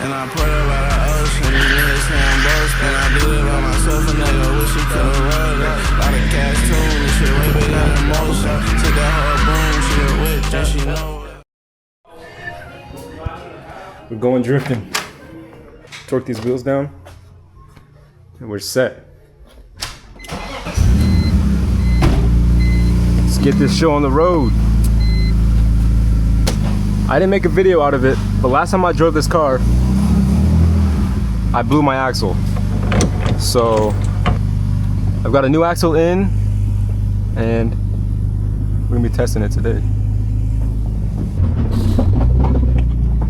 And I pray about the ocean, these niggas say I'm boasting. I did it by myself, a nigga wish he could've rolled it. Lot of cash tune, this shit way bigger than motion. Took that whole boom, she a witch, and she know it. We're going drifting. Torque these wheels down, and we're set. Let's get this show on the road. I didn't make a video out of it, but last time I drove this car, I blew my axle. So I've got a new axle in, and we're gonna be testing it today.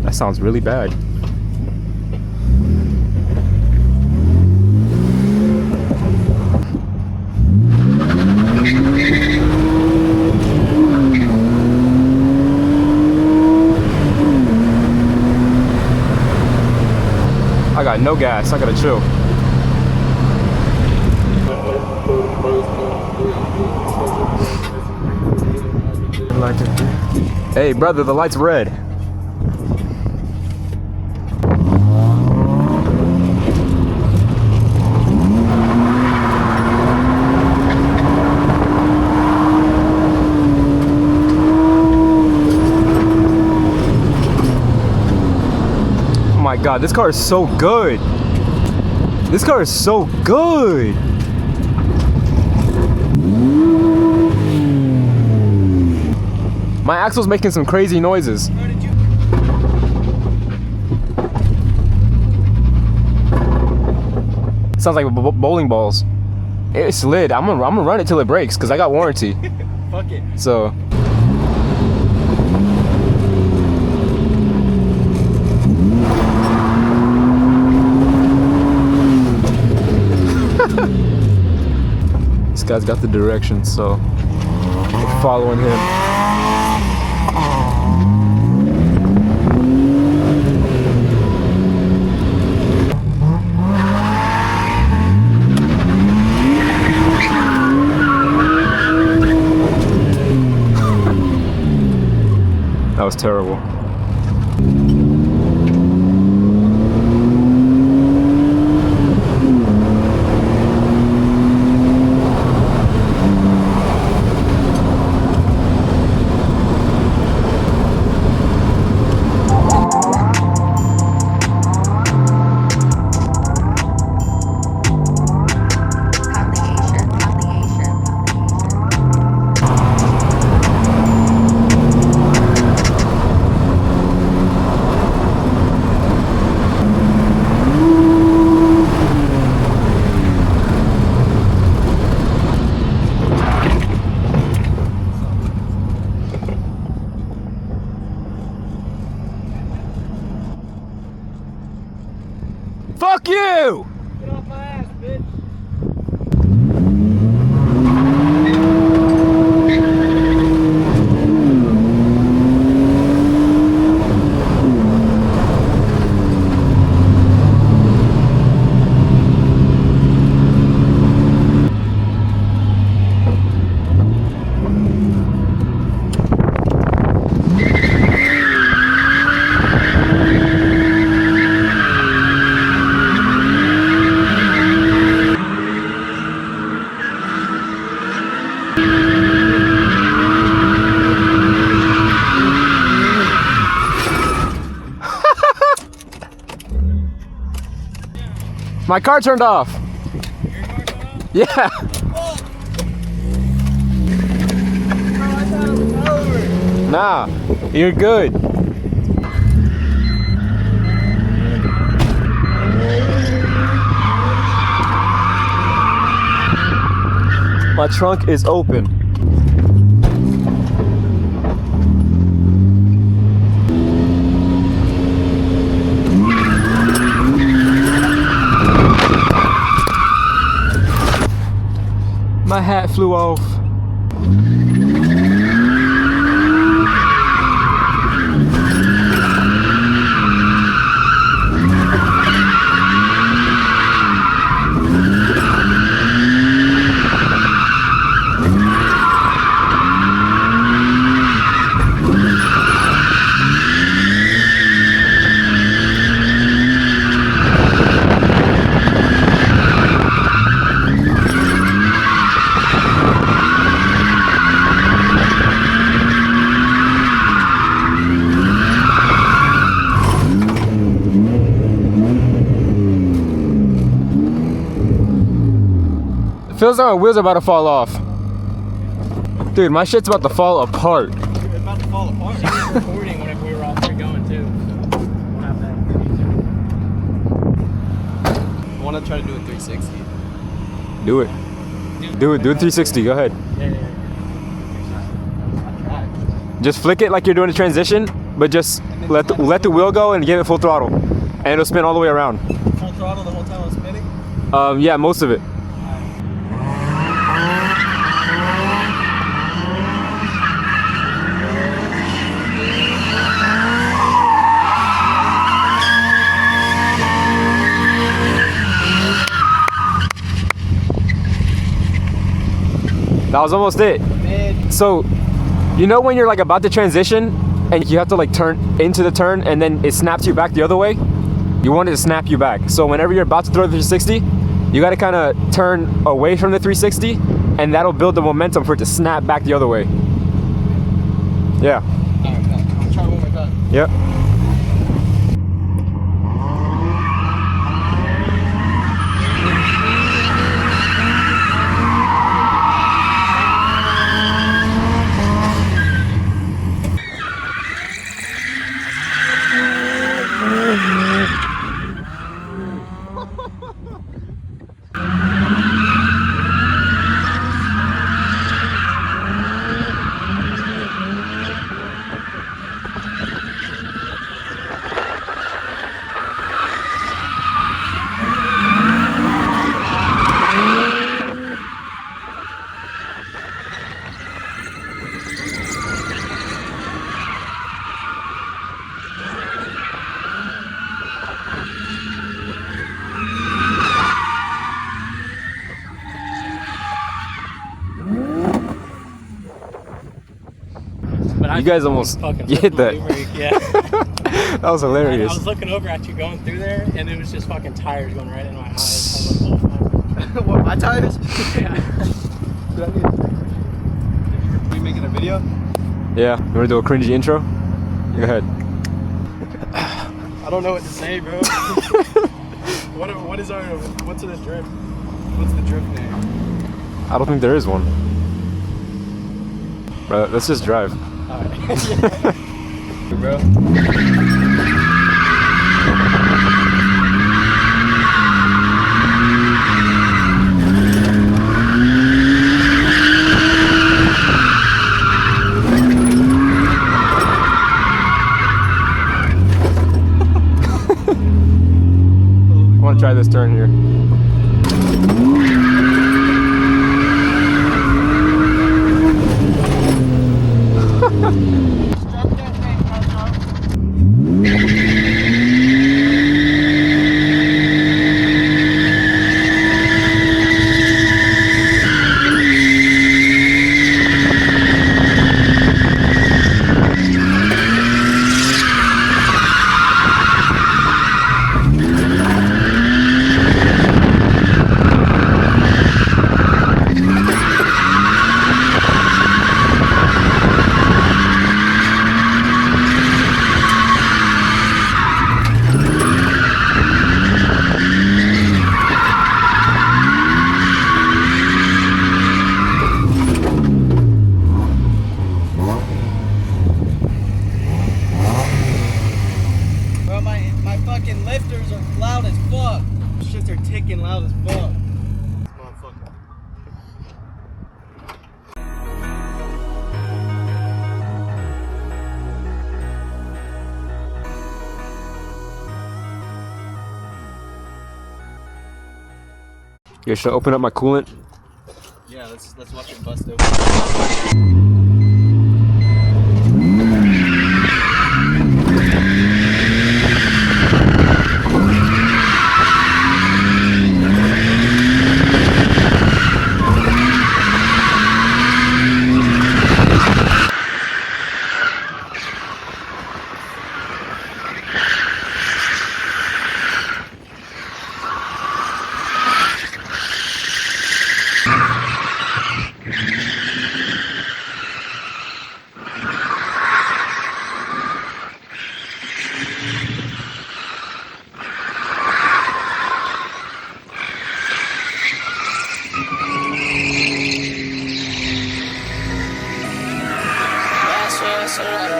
That sounds really bad. I got no gas, I gotta chill. Hey brother, the light's red. Oh my god, this car is so good. This car is so good. My axle's making some crazy noises. Sounds like bowling balls. It slid. I'm gonna run it till it breaks because I got warranty. Fuck it. So. This guy's got the directions, so we're following him. That was terrible. Fuck you! Get off my ass, bitch. My car turned off. Your car Yeah. turned off? Oh, I thought it was over. Nah, you're good. My trunk is open. My hat flew off. Feels like my wheels are about to fall off. Dude, my shit's about to fall apart. It's about to fall apart. She was recording whenever we were all three going too. So we'll have that. I want to try to do a 360. Do it. Do it 360, go ahead. Yeah. Just flick it like you're doing a transition, but just let the wheel go and give it full throttle. And it'll spin all the way around. Full throttle the whole time I'm spinning? Yeah, most of it. That was almost it. So, you know when you're like about to transition and you have to like turn into the turn and then it snaps you back the other way? You want it to snap you back. So whenever you're about to throw the 360, you gotta kind of turn away from the 360 and that'll build the momentum for it to snap back the other way. Yeah. Alright, I'll try one more time. Yep. You guys almost hit that. Yeah. That was hilarious. I was looking over at you going through there, and it was just fucking tires going right in my eyes. I was like, What, my tires? yeah. Are we making a video? Yeah, you wanna do a cringy intro? Go ahead. I don't know what to say, bro. What's this drift? What's the drift name? I don't think there is one. Bro, let's just drive. Alright. Bro. I wanna try this turn here. Bro, my fucking lifters are loud as fuck. Shits are ticking loud as fuck. Motherfucker. You guys should open up my coolant. Yeah, let's watch it bust open. So I